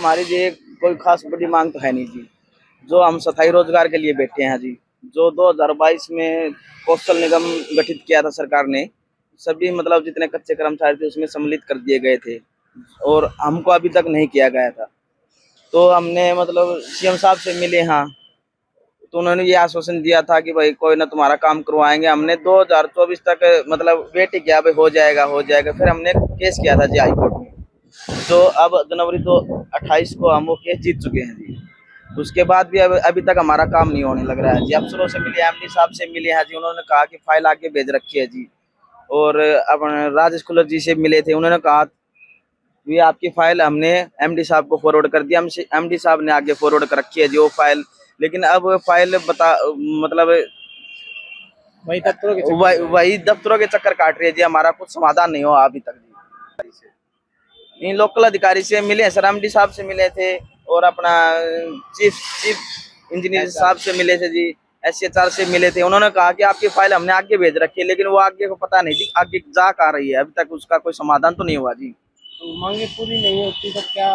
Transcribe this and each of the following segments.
हमारी जी कोई खास बड़ी मांग तो है नहीं जी। जो हम स्थायी रोजगार के लिए बैठे हैं जी। जो 2022 में कौशल निगम गठित किया था सरकार ने, सभी मतलब जितने कच्चे कर्मचारी थे उसमें सम्मिलित कर दिए गए थे और हमको अभी तक नहीं किया गया था। तो हमने मतलब सीएम साहब से मिले, हाँ, तो उन्होंने ये आश्वासन दिया था कि भाई कोई ना तुम्हारा काम करवाएंगे। हमने 2024 तक मतलब वेट किया, भाई हो जाएगा हो जाएगा। फिर हमने केस किया था जी हाई कोर्ट में। तो अब जनवरी 28 को हम वो केस जीत चुके हैं जी। उसके बाद भी अभी तक हमारा काम नहीं होने लग रहा है जी। अफसरों से मिले, एमडी साहब से मिले हैं जी, उन्होंने कहा कि फाइल आगे भेज रखी है जी। और अपन राजेश खुलर जी से मिले थे, उन्होंने कहा ये आपकी फाइल हमने एमडी साहब को फॉरवर्ड कर दिया। हम एमडी साहब ने आगे फॉरवर्ड कर रखी है जी वो फाइल। लेकिन अब फाइल बता मतलब वही दफ्तरों के चक्कर काट रही है जी। हमारा कुछ समाधान नहीं हुआ अभी तक जी। नहीं, लोकल अधिकारी से मिले, सर एमडी साहब से मिले थे और अपना चीफ चीफ इंजीनियर साहब से मिले थे जी। एसएचआर से मिले थे, उन्होंने कहा कि आपकी फाइल हमने आगे भेज रखी है, लेकिन वो आगे को पता नहीं जी आगे जा आ रही है। अभी तक उसका कोई समाधान तो नहीं हुआ जी। तो मांगे पूरी नहीं होती तो क्या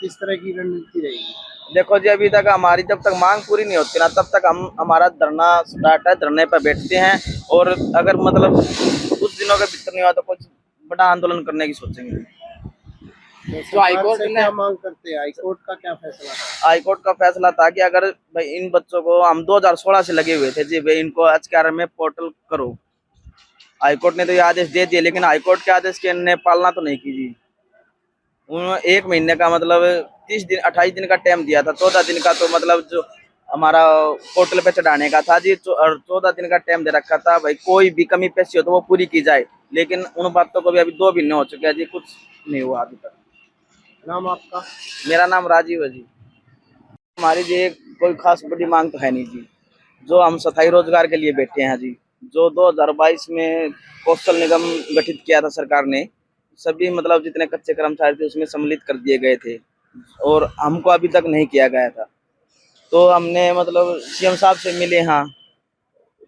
किस तरह की रणनीति रहेगी? देखो जी, अभी तक हमारी जब तक मांग पूरी नहीं होती ना तब तक हम हमारा धरना स्टार्ट है, धरने पर बैठते हैं। और अगर मतलब कुछ दिनों के भीतर नहीं हुआ तो कुछ बड़ा आंदोलन करने की सोचेंगे। तो हाईकोर्ट ने क्या मांग करते हैं? हाईकोर्ट का क्या फैसला है? हाईकोर्ट का फैसला था कि अगर भाई इन बच्चों को, हम 2016 से लगे हुए थे जी भाई, इनको एचकेआर में पोर्टल करो। हाईकोर्ट ने तो ये आदेश दे दिए, लेकिन हाईकोर्ट के आदेश की ने पालना तो नहीं की जी। उन्होंने 1 महीने का मतलब 30 दिन 28 दिन का टाइम दिया था। 14 दिन का तो मतलब जो हमारा पोर्टल पे चढ़ाने का था जी, और 14 दिन का टाइम दे रखा था भाई, कोई भी कमी पेशी हो तो वो पूरी की जाए। लेकिन उन बातों को भी अभी 2 महीने हो चुके हैं जी, कुछ नहीं हुआ अभी तक। नाम आपका? मेरा नाम राजीव है जी। हमारी जी कोई खास बड़ी मांग तो है नहीं जी। जो हम स्थायी रोजगार के लिए बैठे हैं जी। जो 2022 में कौशल निगम गठित किया था सरकार ने, सभी मतलब जितने कच्चे कर्मचारी थे उसमें सम्मिलित कर दिए गए थे और हमको अभी तक नहीं किया गया था। तो हमने मतलब सीएम साहब से मिले, हाँ,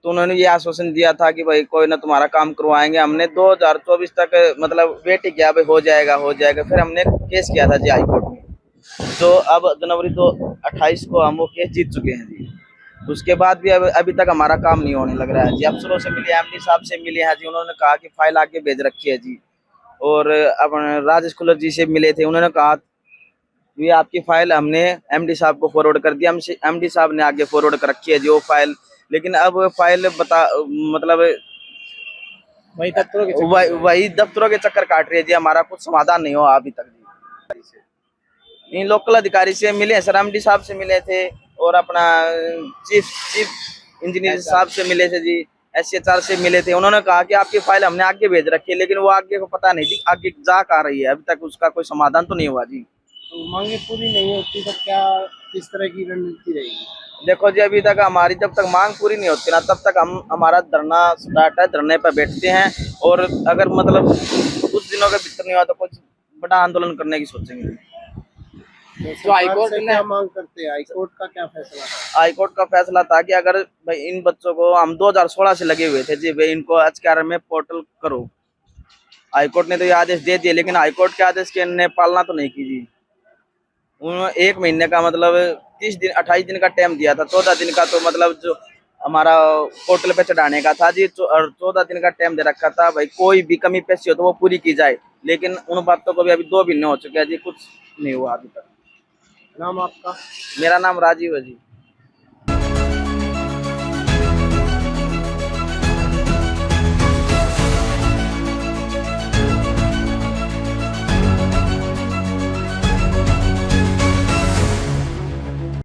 तो उन्होंने ये आश्वासन दिया था कि भाई कोई ना तुम्हारा काम करवाएंगे। हमने 2024 तक मतलब वेट किया, भाई हो जाएगा हो जाएगा। फिर हमने केस किया था जी हाई कोर्ट में। तो अब जनवरी 28 को हम वो केस जीत चुके हैं जी। उसके बाद भी अभी तक हमारा काम नहीं होने लग रहा है जी। अफसरों से मिले, एमडी साहब से मिले हैं जी, उन्होंने कहा कि फाइल आगे भेज रखी है जी। और अपन राजेश खुलर जी से मिले थे, उन्होंने कहा ये आपकी फाइल हमने एमडी साहब को फॉरवर्ड कर दिया। हम एमडी साहब ने आगे फॉरवर्ड कर रखी है जी वो फाइल। लेकिन अब फाइल बता मतलब वही दफ्तरों के चक्कर काट रही है जी। हमारा कुछ समाधान नहीं हुआ अभी तक जी। नहीं, लोकल अधिकारी से मिले, सर एमडी साहब से मिले थे और अपना चीफ चीफ इंजीनियर साहब से मिले थे जी। एसएचआर से मिले थे, उन्होंने कहा कि आपकी फाइल हमने आगे भेज रखी है, लेकिन वो आगे को पता नहीं जी आगे जा आ रही है। अभी तक उसका कोई समाधान तो नहीं हुआ जी। तो मांगे पूरी नहीं होती तो क्या किस तरह की रणनीति रहेगी? देखो जी, अभी तक हमारी जब तक मांग पूरी नहीं होती ना तब तक हम हमारा धरना स्टार्ट है, धरने पर बैठते हैं। और अगर मतलब कुछ दिनों के भीतर नहीं हुआ तो कुछ बड़ा आंदोलन करने की सोचेंगे। तो हाईकोर्ट ने क्या मांग करते हैं? हाईकोर्ट का क्या फैसला है? हाईकोर्ट का फैसला था कि अगर भाई इन बच्चों को, हम 2016 से लगे हुए थे जी भाई, इनको एचकेआर में पोर्टल करो। हाईकोर्ट ने तो ये आदेश दे दिए, लेकिन हाईकोर्ट के आदेश की ने पालना तो नहीं की जी। उन्होंने 1 महीने का मतलब 30 दिन 28 दिन का टाइम दिया था। 14 दिन का तो मतलब जो हमारा पोर्टल पे चढ़ाने का था जी, और 14 दिन का टाइम दे रखा था भाई, कोई भी कमी पेशी हो तो वो पूरी की जाए। लेकिन उन बातों को भी अभी 2 महीने हो चुके हैं जी, कुछ नहीं हुआ अभी तक। नाम आपका? मेरा नाम राजीव है जी।